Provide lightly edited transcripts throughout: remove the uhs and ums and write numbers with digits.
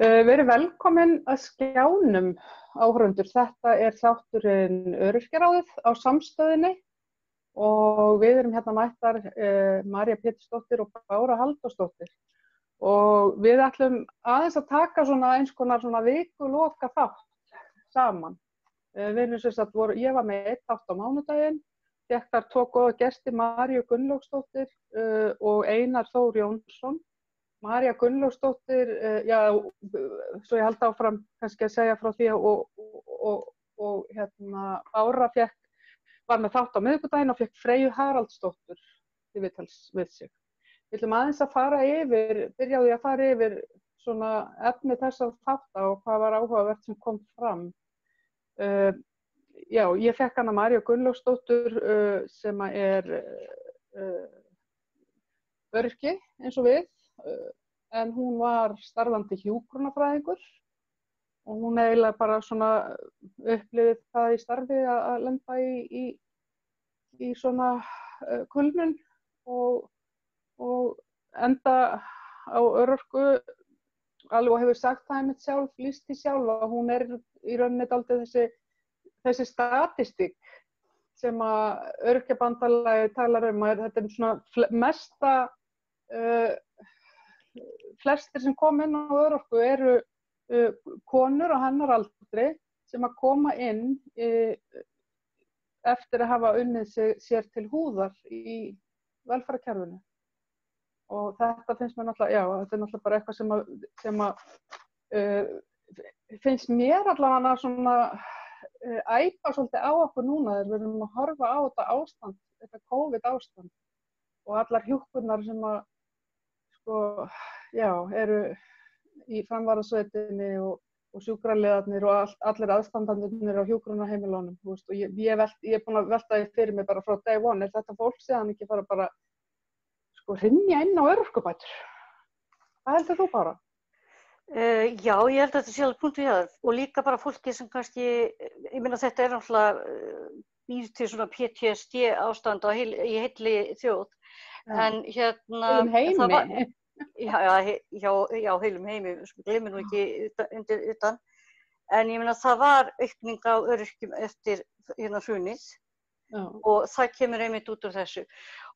Verið velkomin að Skjánum, áhorfendur. Þetta er þátturinn Öryrkjaráðið á Samstöðinni og við erum hérna mættar María Pétursdóttir og Bára Halldórsdóttir. Og við ætlum aðeins að taka eins konar vikuloka þátt saman. Við erum ég var með einn þátt á mánudaginn, fékk þar 2 góða gesti, Maríu Gunnlaugsdóttir og Einar Þór Jónsson. María Gunnlaugsdóttir, svo ég held áfram kannski að segja frá því og Bára var með þátt á miðvikudaginn og fékk Freyju Haraldsdóttur til viðtals við sig. Við ætlum aðeins að byrja á því að fara yfir svona efni þessar þátta og hvað var áhugavert sem kom fram. Ég fékk hana Maríu Gunnlaugsdóttur sem er öryrki eins og við. En hún var starfandi hjúkrunarfræðingur og hún eiginlega bara upplifði það í starfi að lenda í svona kulnun og enda á örorku alveg og hefur sagt það einmitt sjálf, lýst því sjálf að hún er í rauninni dálítið þessi statistík sem að Öryrkjabandalagið talar að þetta er svona mesta flestir sem koma inn á örorku eru konur á hennar aldri sem að koma inn eftir að hafa unnið sér til húðar í velferðarkerfinu. Og þetta finnst mér náttúrulega, þetta er náttúrulega bara eitthvað sem finnst mér allavega svona æpa svolítið á okkur núna þegar við erum að horfa á þetta ástand, þetta COVID ástand og allar hjúkrurnar sem að eru í framvarðasveitinni og sjúkraliðarnir og allir aðstandandirnir á hjúkrunarheimilunum. Og ég er búin að velta því fyrir mig bara frá day one, er þetta fólk síðan ekki bara hrynja inn á örorkubætur? Hvað heldur þú bara? Já, ég held að þetta sé alveg punktur hjá þér og líka bara fólki sem kannski, ég meina þetta er náttúrulega býr til svona PTSD ástand í heilli þjóð. En heilum heimi. Já, heilum heimi, gleymum nú ekki utan. En ég meina það var aukning á öryrkjum eftir hrunið og það kemur einmitt út úr þessu.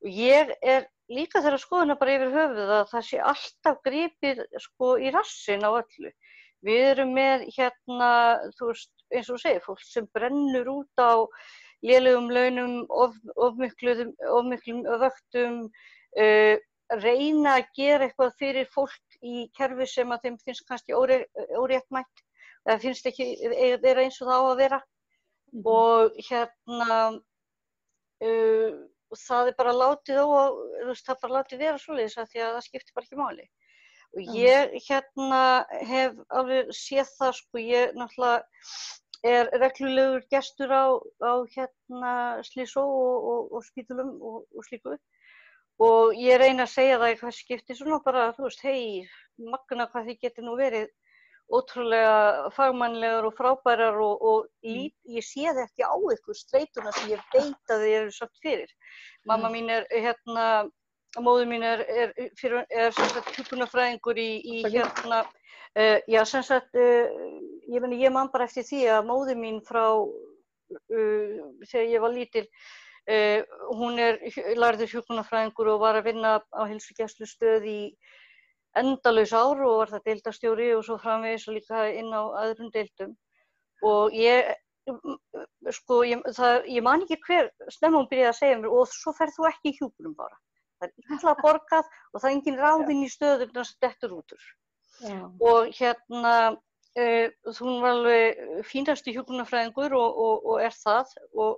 Og ég er líka þeirra skoðuna bara yfir höfuð að það sé alltaf gripið í rassinn á öllu. Við erum með þú veist, eins og þú segir, fólk sem brennur út á lélegum launum, of miklum vöktum, reyna að gera eitthvað fyrir fólk í kerfi sem að þeim finnst kannski óréttmætt eða finnst ekki vera eins og það á að vera. Og það er bara látið það bara látið vera svoleiðis af því að það skiptir bara ekki máli. Og ég hef alveg séð það, ég náttúrulega er reglulegur gestur á slysó og spítulum og slíku. Og ég reyna að segja það í hvað skipti svona bara, þú veist, magna hvað þið getur nú verið ótrúlega fagmannlegar og frábærar og ég sé það ekki á ykkur streituna sem ég veit að þið eru satt fyrir. Mamma mín móðir mín er hjúkrunarfræðingur ég man bara eftir því að móðir mín frá, þegar ég var lítil, hún lærði hjúkrunarfræðingur og var að vinna á heilsugæslustöð í endalaus ár og var það deildarstjóri og svo framvegis og líka inn á öðrum deildum. Og ég man ekki hver snemma hún byrjaði að segja mér og svo ferð þú ekki í hjúkrun bara. Það er illa borgað og það er engin ráðinn í stöðum sem dettur út úr. Og hún var alveg fínasti hjúkrunarfræðingur og er það og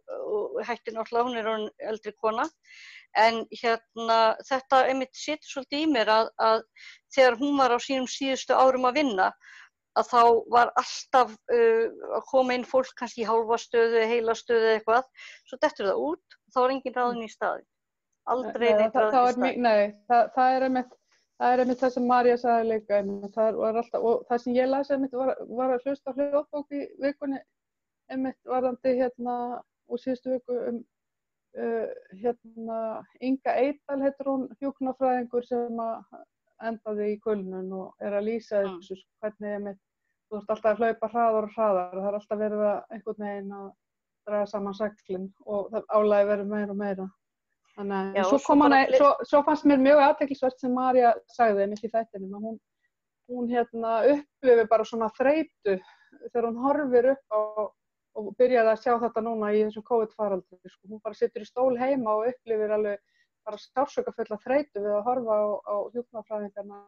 hætti náttúrulega, hún er orðin eldri kona. En þetta einmitt situr svolítið í mér að þegar hún var á sínum síðustu árum að vinna að þá var alltaf að koma inn fólk kannski í hálfa stöðu, heila stöðu eða eitthvað, svo dettur það út og þá er engin ráðinn í staðinn. Aldrei neitt ráðinn í staðinn. Nei, það er einmitt það sem María sagði líka, og það sem ég las einmitt var að hlusta á hljóðbók í vikunni einmitt varðandi og síðustu viku Inga Eydal heitir hún, hjúkrunarfræðingur sem endaði í kulnun og að lýsa þessu, hvernig þú ert alltaf að hlaupa hraðar og hraðar, það alltaf verið að einhvern veginn að draga saman seglin og álagið verið meira og meira. Þannig að svo fannst mér mjög athyglisvert sem María sagði einmitt í þættinum, að hún upplifir bara svona þreytu þegar hún horfir upp á og byrjaði að sjá þetta núna í þessum COVID-faraldri. Sko. Hún bara situr í stól heima og upplifir alveg bara sársaukafulla þreytu við að horfa á hjúkrunarfræðingarna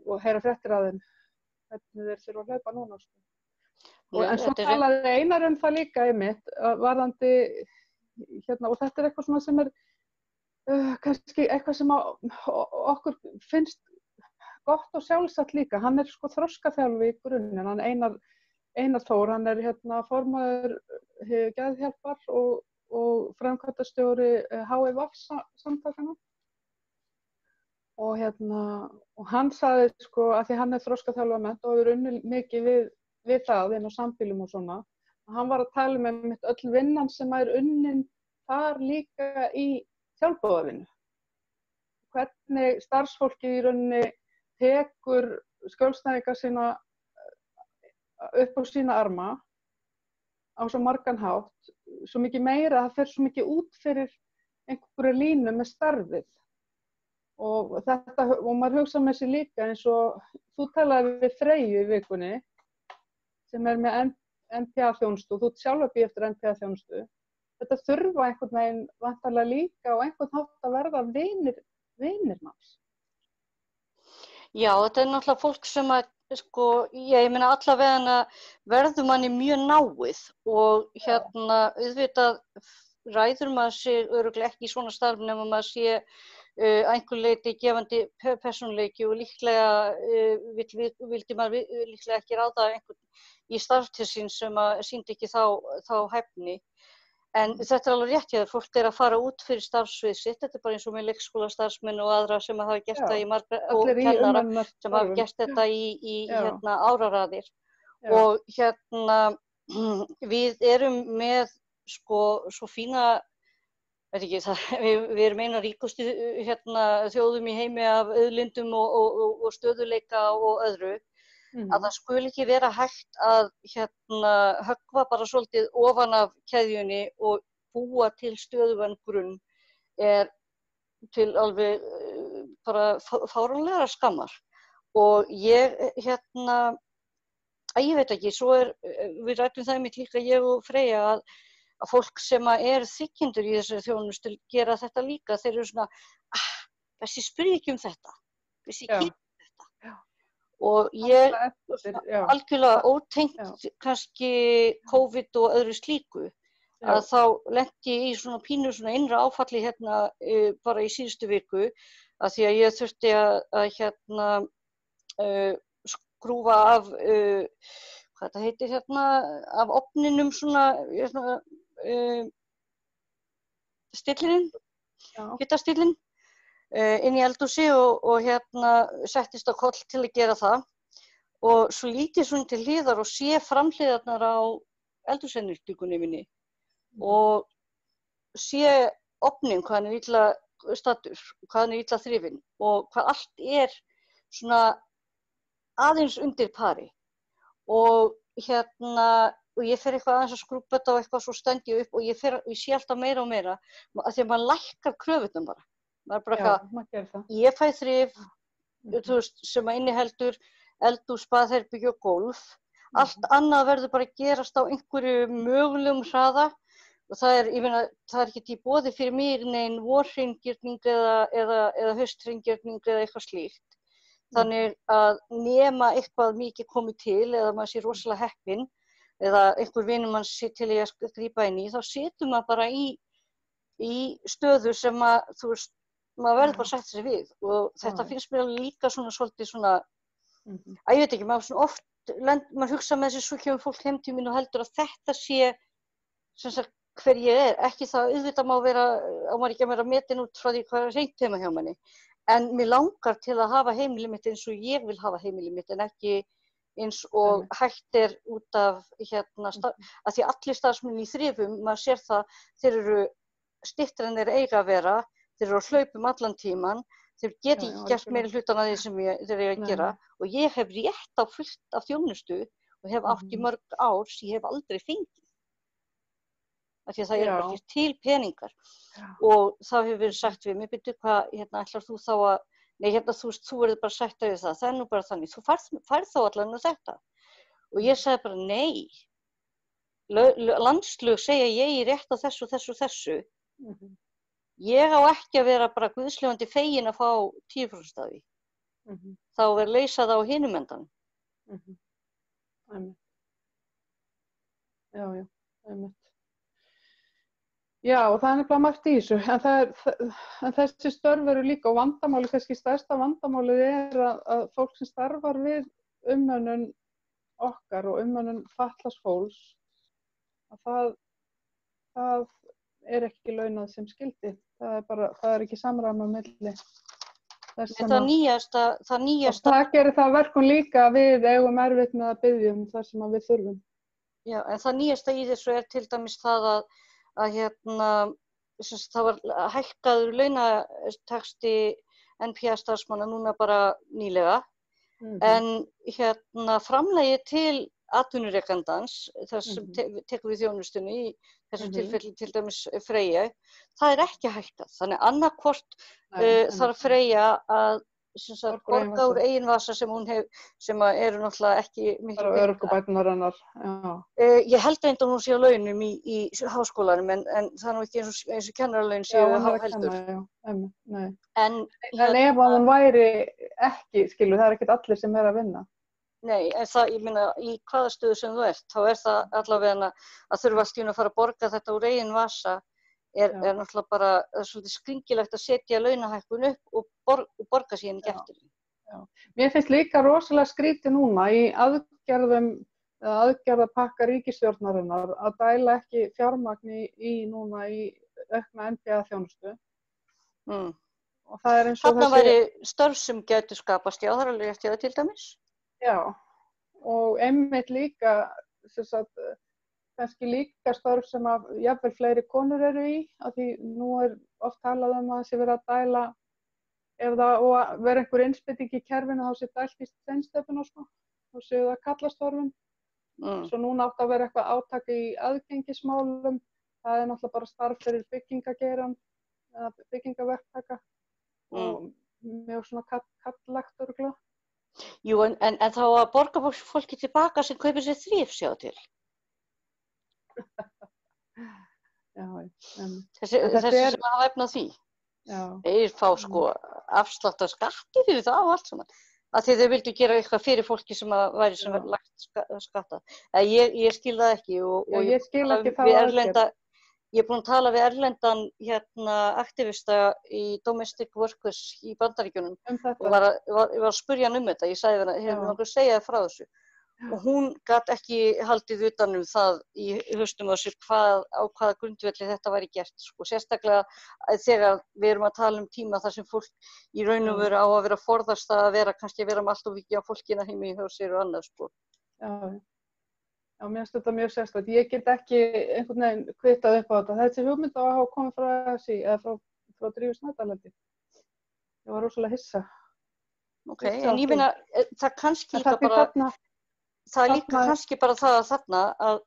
og heyra fréttir af þeim, hvernig þeir þurfa að hlaupa núna. Sko. En svo talaði Einar það líka einmitt, varðandi, og þetta eitthvað svona sem kannski eitthvað sem okkur finnst gott og sjálfsagt líka. Hann sko þroskaþjálfi í grunninn, hann Einar Þór, hann formaður Geðhjálpar og framkvæmdastjóri HVF-samtakana. Og hann sagði sko, að því hann þroskaþjálfaramennt og hefur unnið mikið við það inn á sambýlum og svona, og hann var að tala með öll vinnan sem unnin þar líka í sjálfboðavinnu. Hvernig starfsfólkið í rauninni tekur skjólstæðinga sína upp á sína arma á svo margan hátt, svo mikið meira, það fer svo mikið út fyrir einhverju línu með starfið. Og maður hugsa með sér líka eins og þú talaði við Freyju í vikunni sem með NPA-þjónustu, þú sjálf að býja eftir NPA-þjónustu. Þetta þurfa einhvern veginn vantarlega líka og einhvern hátt að verða vinir manns. Já, þetta náttúrulega fólk sem sko, ég meina allavega verður manni mjög náið og auðvitað ræður maður sig örugglega ekki í svona starf nema maður sé einhver leyti gefandi persónuleiki og líklega vildi maður líklega ekki ráða einhvern í starf til sín sem sýndi ekki þá hæfni. En þetta alveg rétt hjá þér, fólk að fara út fyrir starfssvið sitt, þetta bara eins og með leikskólastarfsmenn og aðra sem hafa gert það og kennara sem hafa gert þetta í áraraðir. Og við erum með sko svo fína, veit ekki, við erum eina ríkustu þjóðum í heimi af auðlindum og stöðuleika og öðru. Að það skuli ekki vera hægt að höggva bara svolítið ofan af keðjunni og búa til stöðugan grunn til alveg bara fáránlegar skammar. Og ég veit ekki, svo við ræddum það einmitt líka ég og Freyja að fólk sem þiggjendur í þessari þjónustu gera þetta líka, þeir eru svona, þessi spyr ekki þetta, þessi ekki þetta. Og ég algjörlega ótengt kannski COVID og öðru slíku að þá lenti ég í svona pínu svona innra áfalli bara í síðustu viku að því að ég þurfti að skrúfa af hvað þetta heitir af ofninum svona stillinin, hitastillin inn í eldhúsi og settist á koll til að gera það og svo lítið svona til hliðar og sé framhliðarnar á eldhúsennirtíkunni minni og sé ofnin hvað hann illa staddur, hvað hann illa þrifinn og hvað allt svona aðeins undir pari og og ég fer eitthvað aðeins að skrúpa þetta og eitthvað svo stend ég upp og ég sé alltaf meira og meira að því að maður lækkar kröfurnar bara. Maður bara ég fæ þrif, sem inniheldur eldhús, baðherbergi og gólf. Allt annað verður bara að gerast á einhverju mögulegum hraða og það er ekki í boði fyrir mér nein vorhreingirning eða hausthreingerning eða eitthvað slíkt. Þannig að nema eitthvað mikið komið til eða maður sé rosalega heppinn eða einhver vinur mann sé til að grípa inn í, þá situr maður bara í stöðu sem maður verður bara að setja sig við og þetta finnst mér líka svona svolítið svona, ég veit ekki, maður svona oft, maður hugsa með þessi svo kemur fólk heim til mín og heldur að þetta sé sem sagt hver ég ekki það auðvitað má maður ekki að vera metin út frá því hvað hreint heima hjá manni, en mér langar til að hafa heimilið mitt eins og ég vil hafa heimilið mitt en ekki eins og hægt út af að því allir starfsmenn í þrifum, maður sér það, þeir eru styttri en þeir eiga að vera. Þeir eru að hlaupa allan tíman, Þeir geta ekki gert meiri hlutan að því sem þeir eru að gera og ég hef rétt á fullt af þjónustu og hef átt í mörg ár sem ég hef aldrei fengið. Af því að það bara ekki til peningar. Og þá hefur verið sagt við mig, byrju hvað, ætlar þú þá að, nei, þú verður bara sagt við það er nú bara þannig, þú færð þá allavega þetta. Og ég sagði bara, nei, landslög segja ég er rétt á þessu, þessu, þessu. Ég á ekki að vera bara guðslefandi fegin að fá 10% af því. Þá verður leysa það á hinum endanum. Já, einmitt. Já, og það er nefnilega margt í þessu, en þessi störf eru líka og vandamáli, kannski stærsta vandamálið er að fólk sem starfar við umönnun okkar og umönnun fatlaðs fólks, að það er ekki launað sem skyldi. Það er ekki samræmi á milli. Það nýjasta... Og það gerir það verkum líka að við eigum erfitt með að biðja það sem við þurfum. Já, en það nýjasta í þessu er til dæmis það að það var hækkaður launataxti NPA-starfsmanna núna bara nýlega, en framlagið til atvinnurekandans, þar sem tekur við þjónustunni, í þessu tilfelli til dæmis Freyja, það er ekki hækkað. Þannig annarkvort þarf Freyja að borga úr eigin vasa sem hún sem eru náttúrulega ekki miklu peningar. Örorkubæturnar hennar, já. Ég held að hún sé á launum í háskólanum, en það er nú ekki eins og kennaralaun séu heldur. En ef hún væri ekki, það er ekkert allir sem er að vinna. Nei, en það, ég meina, í hvaða stöðu sem þú ert, þá er það allavega að þurfa allt í hún að fara að borga þetta úr eigin vasa, er náttúrulega bara svolítið skringilegt að setja launahækkun upp og borga síðan ekki eftir því. Mér finnst líka rosalega skrítið núna í aðgerðapakka ríkisstjórnarinnar að dæla ekki fjármagni í aukna NPA-þjónustu. Og það er eins og þarna væri störf sem gætu skapast, já, það er alveg rétt hjá það til dæmis. Já, og einmitt líka, kannski líka störf sem jafnvel fleiri konur eru í, af því nú er oft talað að það sé verið að dæla, ef það verður einhver innspýting í kerfinu, þá sé dælt í steinstöpun þá séu það kallastörfum. Svo núna átt að vera eitthvað átak í aðgengismálum, það er náttúrulega bara starf fyrir byggingageirann, eða byggingaverktaka, og mjög svona kallagt örugglega. Jú, en þá að borga fólki tilbaka sem kaupir sér þrif, sjá til. Þessi sem hafa efni á því. Þeir fá afslátt af skatti fyrir það og allt saman. Af því þeir vildu gera eitthvað fyrir fólki sem væri sem lagt skatta. Ég skil það ekki og ég skil ekki það ég er búin að tala við erlendan aktivista í Domestic Workers í Bandaríkjunum og var að spurja hann þetta. Ég sagði henni, hefur nokkuð að segja frá þessu. Og hún gat ekki haldið utan það í hausnum á sér á hvaða grundvelli þetta væri gert. Sérstaklega þegar við erum að tala tíma þar sem fólk í raun og veru á að vera forðast að kannski vera með allt og vikið á fólkina heimi hjá sér og annað. Já, mér finnst þetta mjög sérstakt. Ég get ekki einhvern veginn kvittað upp á þetta. Þessi hugmynd á að hafa komið frá þessi, eða frá Drífu Snædalandi. Ég var rosalega hissa. Ok, en ég meina, það kannski líka bara, það er líka kannski bara það að þarna að,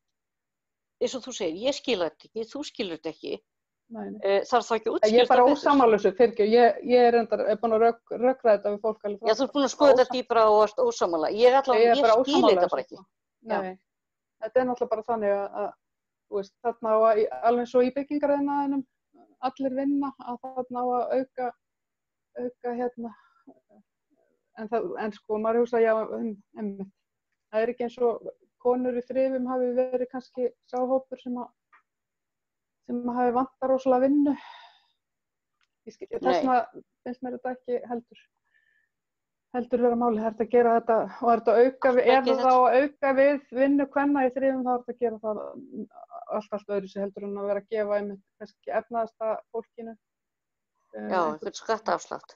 eins og þú segir, ég skilur þetta ekki, þú skilur þetta ekki. Það er þá ekki útskýrt. Ég er bara ósammála þessu, fyrirgefðu. Ég er búin að rökra þetta við fólk alveg frá. Já, þú ert búin að skoða þetta dýpra og ert ósammála. Ég skil þetta bara ekki. Nei. Þetta er náttúrulega bara þannig að þarna á alveg svo í byggingariðnaðinum allir vinna að þarna á að auka en maður hugsa það er ekki eins og konur í þrifum hafi verið kannski sá hópur sem hafi vantar rosalega vinnu. Þess vegna finnst mér þetta ekki heldur vera máli, það er að gera þetta og er það að auka við vinnu kvenna í þrifum, þá er þetta að gera það allt öðru sem heldur en að vera að gefa kannski efnaðasta fólkinu. Já, eitthvað skattaafslátt.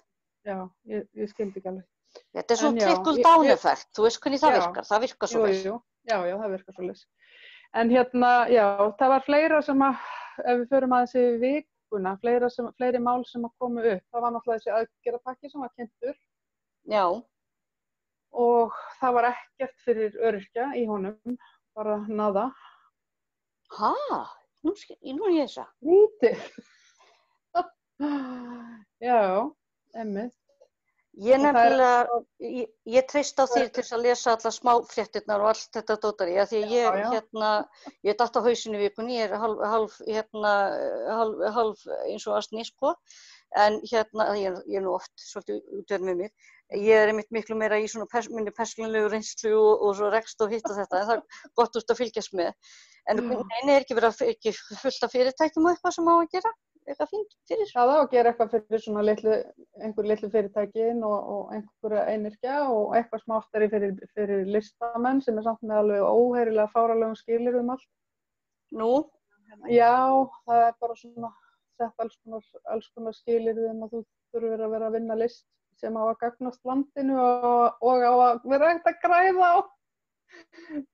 Já, ég skildi ekki alveg. Þetta er svona trickle-down-effekt, þú veist hvernig það virkar, það virkar svoleiðis. Já, það virkar svoleiðis. En það var fleira sem ef við förum aðeins yfir vikuna, fleiri mál sem að komu upp. Það var náttúrulega þessi aðgerðapakki sem var kynntur. Já. Og það var ekkert fyrir öryrkja í honum, bara nada. Ha? Nú er ég þessa. Lítið. Já, einmitt. Ég nefnilega, ég treysti á þér til þess að lesa alla smáfréttirnar og allt þetta dótari, því ég datt á hausinu í vikunni, ég half eins og astni, sko, en ég nú oft svolítið útverð með mig. Ég einmitt miklu meira í svona minni persónulegu reynslu og svo rekst og hitt og þetta, en það gott út að fylgjast með. En neina ekki fullt af fyrirtækjum og eitthvað sem á að gera? Eitthvað fínt fyrir? Það á að gera eitthvað fyrir svona einhver litlu fyrirtækin og einhverja einyrkja og eitthvað smáttari fyrir listamenn sem samt með alveg óheyrilega fáralegum skilyrðum allt. Nú? Já, það bara svona sett alls konar skilyrðum að þú þurfir að vera að vinna list sem á að gagnast landinu og á að vera hægt að græða á.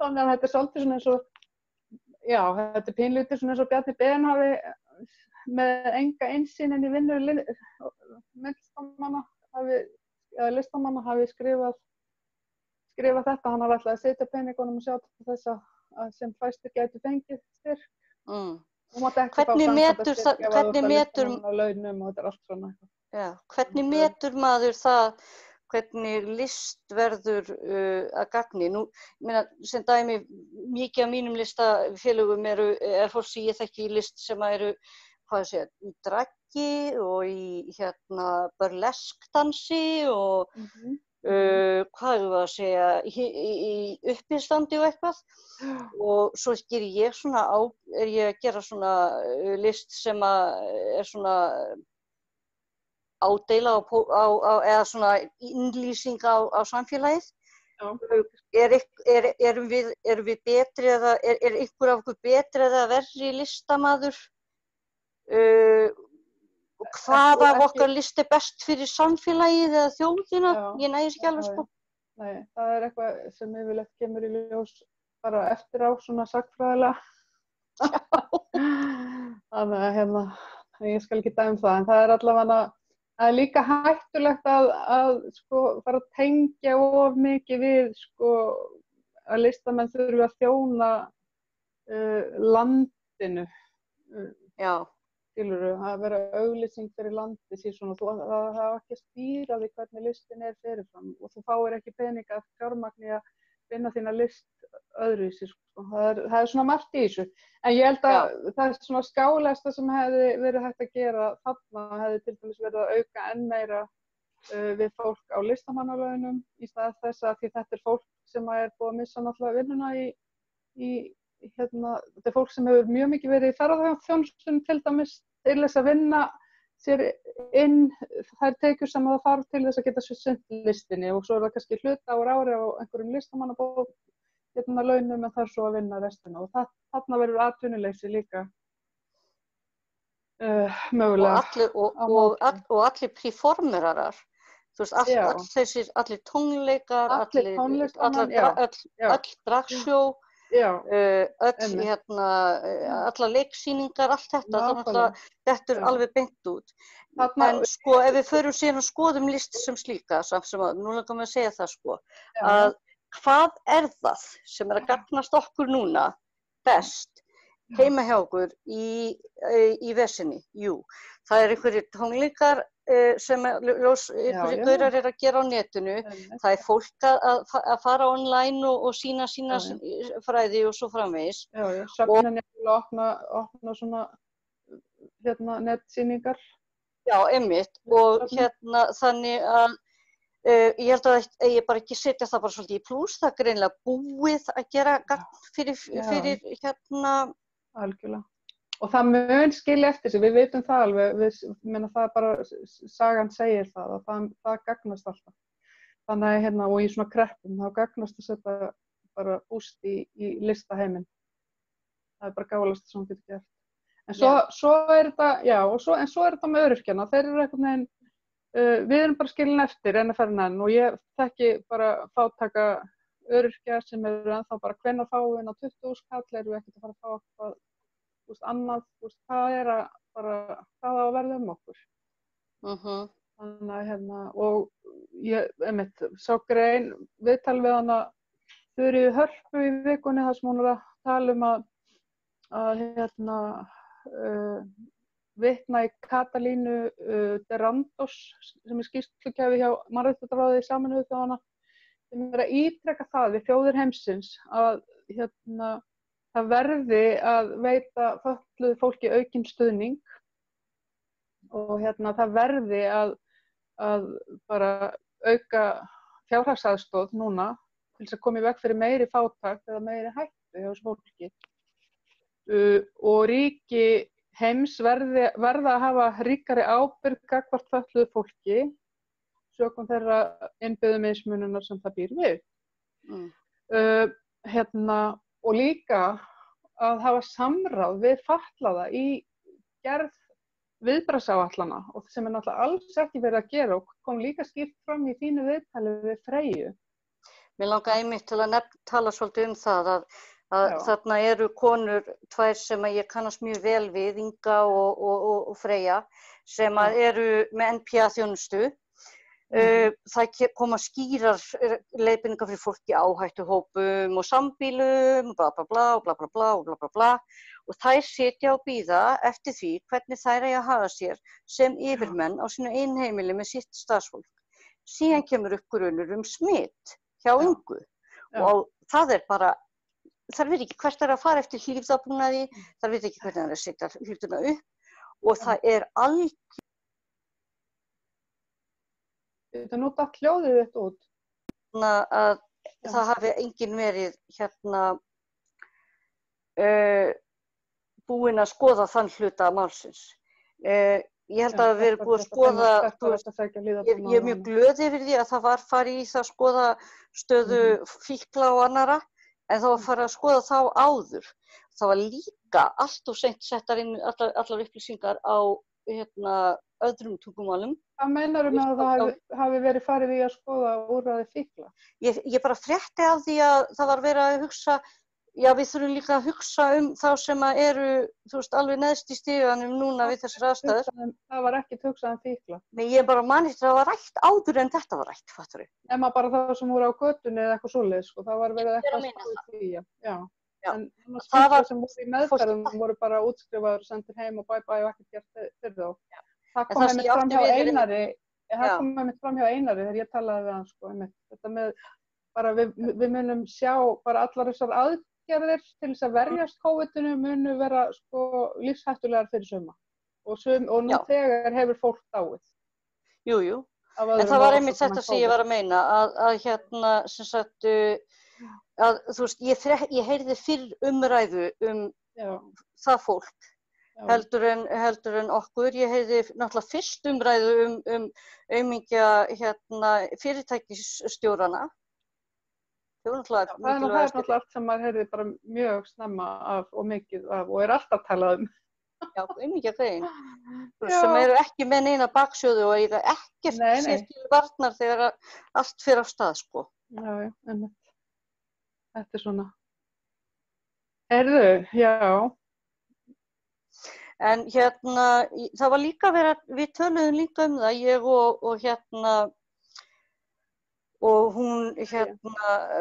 Þannig að þetta svolítið svona eins og, já, þetta pínlítið svona eins og Bjarni Ben hafi með enga einsýnin í vinnu listamanna hafi skrifað þetta. Hann hafi ætlað að setja peningunum og sjá til þess að sem fæstir gætu fengið styrk. Hvernig metur maður það, hvernig list verður að gagni? Nú, sem dæmi, mikið af mínum listafélögum er fólk sem ég þekki í list sem eru í draggi og í burleskdansi og hvað er að segja, í uppistandi og eitthvað. Og svo er ég að gera svona list sem er svona ádeila eða svona innlýsing á samfélagið. Erum við betri eða er einhver af okkur betri eða verri listamaður? Hvað af okkar list er best fyrir samfélagið eða þjóðina? Ég nægir ekki alveg sko. Nei, það er eitthvað sem yfirleitt kemur í ljós bara eftir á svona sagnfræðilega. Þannig að ég skal ekki dæma það, en það er allavega það er líka hættulegt að sko fara að tengja of mikið við sko að listamenn þurfi að þjóna landinu. Já. Skilurðu, að vera auglýsing fyrir landi síðan svona, það á ekki að stýra því hvernig listin er fyrirfram og þú fáir ekki peninga að fjármagni að finna þína list öðruvísi, sko. Það er svona margt í þessu. En ég held að það er svona skálegasta sem hefði verið hægt að gera þarna hefði til dæmis verið að auka enn meira við fólk á listamannalaunum í stað þess að því þetta er fólk sem er búið að missa náttúrulega vinnuna þetta er fólk sem hefur mjög mikið verið í ferðaþjónustunni til dæmis til þess að vinna sér inn þær tekjur sem það þarf til þess að geta sinnt listinni og svo er það kannski hluta á ári á einhverjum listamannabók launum en þarf svo að vinna restina og þarna verður atvinnuleysi líka mögulega. Og allir performerarar, þú veist, allir tónleikar, öll dragsjó, allar leiksýningar, allt þetta, þetta er alveg beint út. En sko, ef við förum síðan og skoðum list sem slíka, nú langar við að segja það sko, að hvað er það sem er að gagnast okkur núna best heima hjá okkur í vesinni? Jú, það er einhverjir tónleikar sem gaurar er að gera á netinu, það er fólk að fara online og sína fræði og svo framvegis. Söfnin er að opna svona netsýningar. Já, einmitt, og þannig að ég held að ég bara ekki setja það bara svolítið í plús, það er greinilega búið að gera gagn fyrir Algjörlega. Og það mun skilja eftir sig, við veitum það alveg, það er bara, sagan segir það, og það gagnast alltaf. Þannig að og í svona kreppum, þá gagnast að setja bara búst í listaheiminn. Það er bara gáðlegast sem hún getur gert. En svo er þetta, en svo er þetta með öryrkjana, þeir eru einhvern veginn, við erum bara skilin eftir enn og ég þekki bara fátæka öryrkja sem eru ennþá bara hvenær fáum við inn á 20.000 kall, erum við ekkert að fara að fá eitthvað annað, hvað á að verða okkur. Þannig að og ég, sá grein, viðtal við hana Þuríði Hörpu í vikunni þar sem hún að tala vitna í Katalínu de Randos sem skýrslugjafi hjá Mannréttindaráði Sameinuðu þjóðanna sem að ítreka það við þjóðir heimsins að það verði að veita fötluðu fólki aukinn stuðning og það verði að bara auka fjárhagsaðstoð núna til þess að koma í veg fyrir meiri fátækt eða meiri hættu hjá þessu fólki. Og ríki heims verða að hafa ríkari ábyrgð gagnvart fötluðu fólki sökum þeirra innbyggðu mismununar sem það býr við. Og líka að hafa samráð við fatlaða í gerð viðbragðsáætlana og sem náttúrulega alls ekki verið að gera og kom líka skýrt fram í þínu viðtali við Freyju. Mér langar einmitt til að tala svolítið það að þarna eru konur tvær sem að ég kannast mjög vel við, Inga og Freyja, sem að eru með NPA-þjónustu. Það koma skýrar leiðbeiningar fyrir fólk í áhættuhópum og sambýlum og bla bla bla og bla bla bla og bla bla bla og þær sitja og bíða eftir því hvernig þær eiga að haga sér sem yfirmenn á sínu heimili með sitt starfsfólk. Síðan kemur upp grunur smit hjá Ingu og það bara, þær veit ekki hvert að fara eftir hlífðabúnaði, þær veit ekki hvernig það að setja hlutina upp og það algjörlega. Þetta nú datt hljóðið þetta út. Að það hafi enginn verið búinn að skoða þann hluta málsins. Ég held að það hafi verið búið að skoða, ég mjög glöð yfir því að það var farið í það að skoða stöðu fíkla og annarra, en það var farið að skoða þá áður. Það var líka allt of seint settar inn allar upplýsingar á öðrum tungumálum. Hvað meinar með að það hafi verið farið í að skoða úrræði fíkla? Ég bara frétti af því að það var verið að hugsa, já við þurfum líka að hugsa þá sem að eru, þú veist, alveg neðst í stiganum núna við þessar aðstæður. Það var ekkert hugsað fíkla. Nei, ég bara man eftir að það var rætt áður en þetta var rætt, fattur þú? Nema bara það sem voru á götunni eða eitthvað svoleiðis, sko, það var verið eitthvað að skoða því, já. En það sem voru í meðferðum voru bara útskrifaður og sendir heim og bæ og ekkert gert fyrir þá. Það kom einmitt fram hjá Einari þegar ég talaði við hann, sko, einmitt. Þetta með, bara við munum sjá bara allar þessar aðgerðir til þess að verjast COVID-inu munu vera, sko, lífshættulegar fyrir suma. Og nú þegar hefur fólk dáið. Jú. En það var einmitt þetta sem ég var að meina, sem sagt, að þú veist, ég heyrði fyrr umræðu það fólk heldur en okkur. Ég heyrði náttúrulega fyrst umræðu aumingja fyrirtækisstjórana. Það er náttúrulega allt sem maður heyrði bara mjög snemma af og mikið af og alltaf talað Já, aumingja þeim. Sem eru ekki með neina baksjóðu og eiga ekkert sér til varnar þegar allt fer af stað, sko. Já, einmitt. Þetta er svona. Heyrðu, já. En það var líka verið, við töluðum líka það, ég og hún,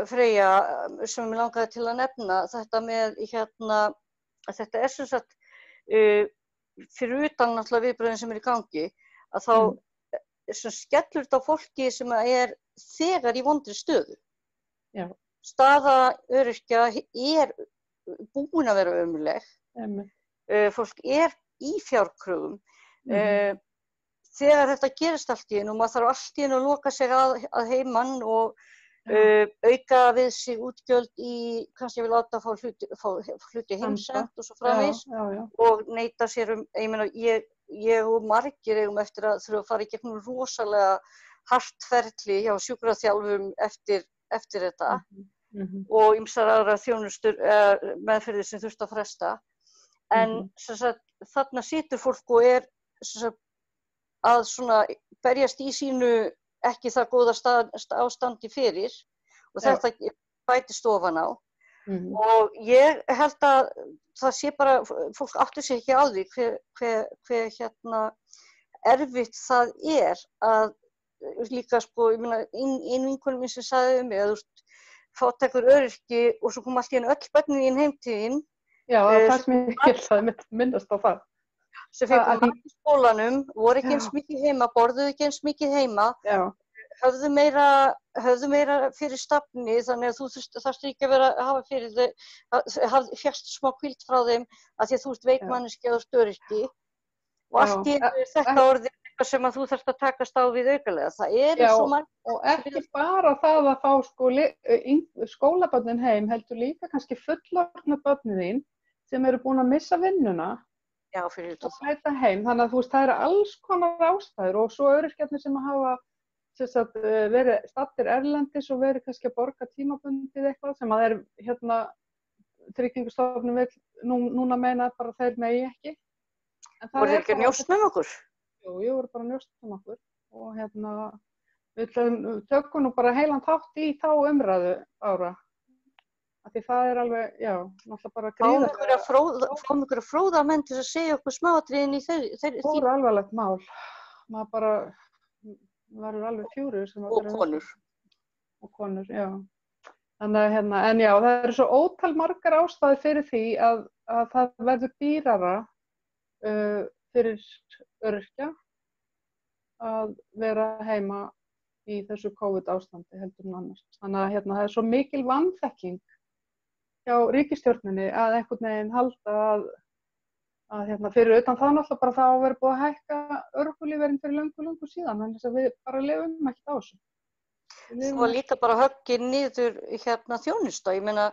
Freyja, sem ég langaði til að nefna, þetta með, þetta sem sagt, fyrir utan náttúrulega viðbrögðin sem í gangi, að þá skellur þetta á fólki sem þegar í vondri stöðu. Já. Staða öryrkja búin að vera ömurleg. Fólk í fjárkröfum. Þegar þetta gerist allt í einu og maður þarf allt í einu að loka sig að heiman og auka við sig útgjöld í, kannski vil láta fá hluti heimsend og svo framvegis og neita sér ég og margir eigum eftir að þurfa að fara í gegnum rosalega hart ferli hjá sjúkraþjálfum eftir þetta og ýmsar aðra þjónustur meðferðir sem þurft að fresta. En þarna situr fólk og að svona berjast í sínu ekki það góða ástandi fyrir og þetta bætist ofan á Og ég held að það sé bara, fólk áttur sig ekki á því hve erfitt það að líka sko, ég meina, ein vinkona mín sem sagði mig að þú veist, fátækur öryrki og svo kom allt í einu öll börnin í heimtíðin. Já, það sem ég gerði minnast á það. Sem fengu mat í skólanum, voru ekki eins mikið heima, borðuðu ekki eins mikið heima, höfðu meira fyrir stafni, þannig að þú þarfst ekki að hafa fyrir þau, fékkst smá hvíld frá þeim að því að þú ert veikmanneskja og öryrki og allt í einu þetta orðið eitthvað sem að þú þarfst að takast á við aukalega. Það svo margt. Og ekki bara það að fá skólabörnin heim, heldur líka kannski fullorðna börnin þín sem eru búin að missa vinnuna. Já, fyrir og fæta heim, þannig að þú veist, það eru alls konar ástæður og svo öryrkjarnir sem hafa verið staddir erlendis og verið kannski að borga tímabundið eitthvað sem að Tryggingastofnun vill núna meina bara þeir megi ekki. Voru þeir ekki að njósna okkur? Jú, ég voru bara að njósna okkur og við tökum nú bara heilan þátt í þá umræðu ára. Því það alveg, náttúrulega bara gríðarlega. Fáum ykkur fróða menn til að segja okkur smáatriðin í þeirri. Það voru alvarlegt mál. Maður bara verður alveg fjúrur. Og konur. Og konur, já. Þannig að en já, það eru svo ótal margar ástæður fyrir því að það verður dýrara fyrir öryrkja að vera heima í þessu COVID ástandi heldur en annars. Þannig að það er svo mikil vanþekking hjá ríkisstjórninni að einhvern veginn halda að fyrir utan það náttúrulega bara þá verður búið að hækka örorkulífeyrin fyrir löngu síðan, en þess að við bara lifum ekkert á þessu. Svo líka bara höggið niður þjónusta, ég meina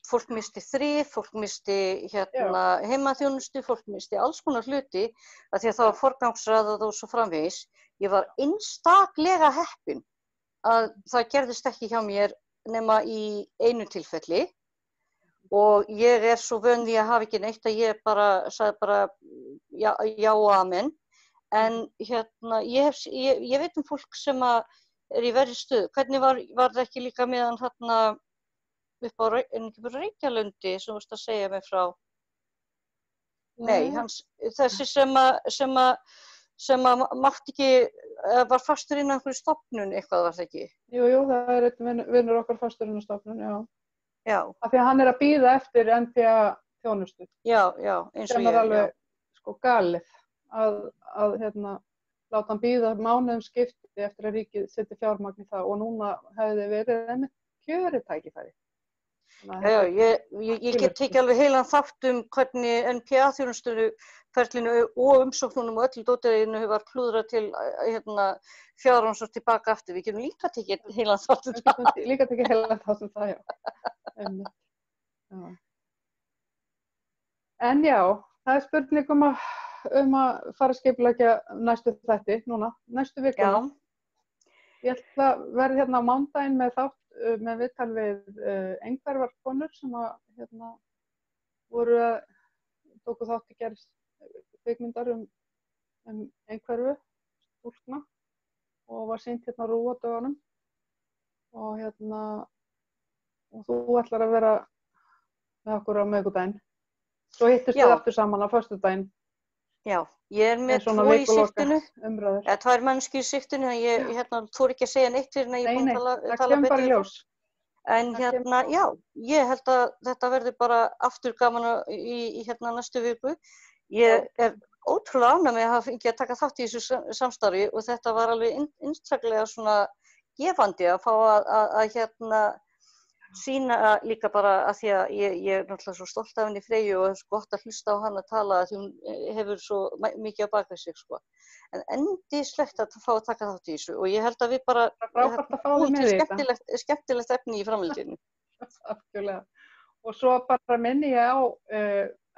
fólk misti þrif, fólk misti heimaþjónustu, fólk misti alls konar hluti að því að það var forgangsraðað og svo framvegis. Ég var einstaklega heppin að það gerðist ekki hjá mér nema í einu tilfelli og ég svo vön því að hafa ekki neitt að ég sagði bara já og amen. En ég veit fólk sem er í verri stöðu. Hvernig var það ekki líka meðan upp á Reykjalundi sem þú veist að segja mig frá? Nei, þessi sem mátti ekki, var fastur inn á einhverju stofnun eitthvað, var það ekki? Jú, það er einn vinnur okkar fastur inn á stofnun, já. Já. Af því að hann er að bíða eftir NPA þjónustu. Já, eins og sem alveg galið að láta hann bíða mánuðum skipti eftir að ríkið setja fjármagn í það og núna hefði verið einmitt kjörið tækifæri. Já, ég get tekið alveg heilan þátt hvernig NPA-þjónustuferlinu og umsóknunum og öllu dótariðinu var klúðrað til fjárrannsókn tilbaka aftur. Við getum líka tekið heilan þátt það. Líka tekið heilan þátt það, já. En já, það er spurning um að fara að skipuleggja næstu þætti núna, næstu vikuna. Ég ætla að vera á mánudaginn með þátt með viðtal við einhverfar konur sem tóku þátt í gerð kvikmyndar einhverfu stúlkna og var sýnt á RÚV á dögunum og þú ætlar að vera með okkur á miðvikudaginn. Svo hittust við aftur saman á föstudaginn. Já, ég er með 2 í sigtinu, 2 manneskjur í sigtinu, ég þori ekki að segja neitt fyrir en ég er búin að tala betur. En já, ég held að þetta verður bara aftur gaman í næstu viku. Ég er ótrúlega ánægð með að hafa fengið að taka þátt í þessu samstarfi og þetta var alveg einstaklega svona gefandi að fá að sýna líka bara að því að ég er náttúrulega svo stolt af henni Freyju og það er svo gott að hlusta á hana að tala því hún hefur svo mikið á bak við sig sko. En endislegt að fá að taka þátt í þessu og ég held að við bara skemmtilegt efni í framhaldinu. Algjörlega. Og svo bara minni ég á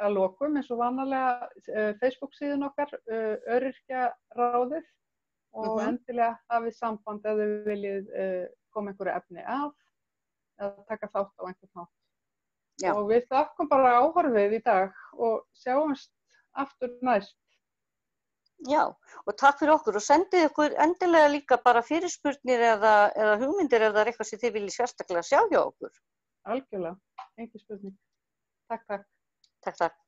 að lokum eins og vanalega Facebook síðun okkar Öryrkjaráðið og endilega hafið samband ef þið viljið koma einhverju efni af að taka þátt á einhvern hátt. Já. Og við þakkum bara áhorfið í dag og sjáumst aftur næst. Já, og takk fyrir okkur og sendið ykkur endilega líka bara fyrirspurnir eða hugmyndir ef það er eitthvað sem þið viljið sérstaklega sjá hjá okkur. algjörlega, engin spurning. Takk. Takk.